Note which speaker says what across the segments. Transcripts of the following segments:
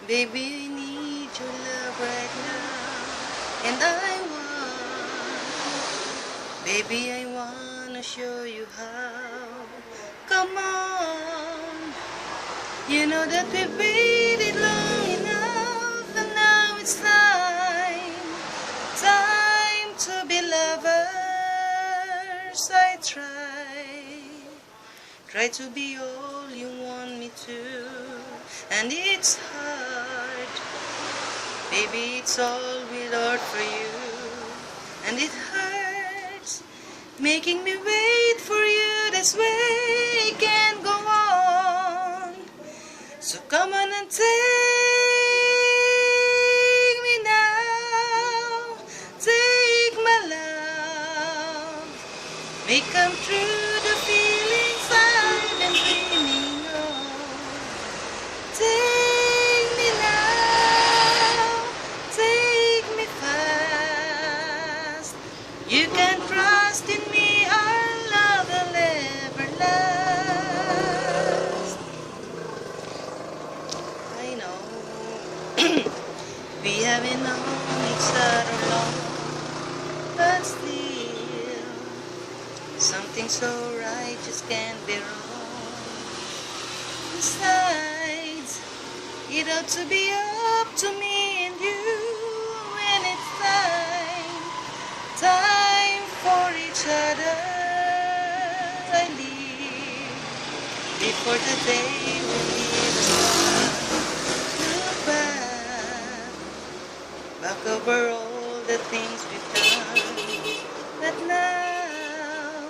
Speaker 1: Baby, I need your love right now. And baby, I wanna show you how. Come on. You know that we've waited long enough, and now it's time to be lovers. I try to be all you want me to, and it's hard. Baby, it's all with art for you, and it hurts making me wait for you. This way can't go on. So come on and take me now, take my love, make come true the feelings I've been dreaming of. Take me now, take me fast. You can trust in me, our love will ever last. I know we haven't known each other long, but still something so right just can't be wrong. Besides, it ought to be up to me and you when it's time for each other. I live before the day will leave us look back over all the things we've done. But now,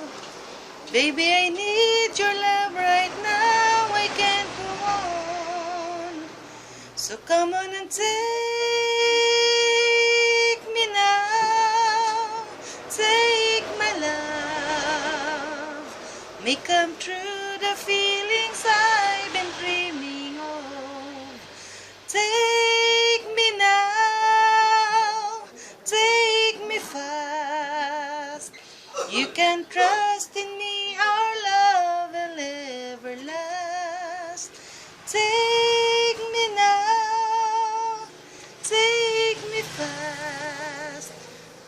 Speaker 1: baby, I need your love right now. I can't go on. So come on and take me now. Take my love. Make come true the feelings I've been dreaming of. Take me now. Take me fast. You can trust in me, our love will ever last. Take me now, take me fast.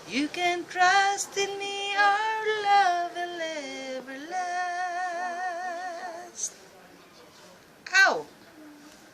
Speaker 1: You can trust in me, our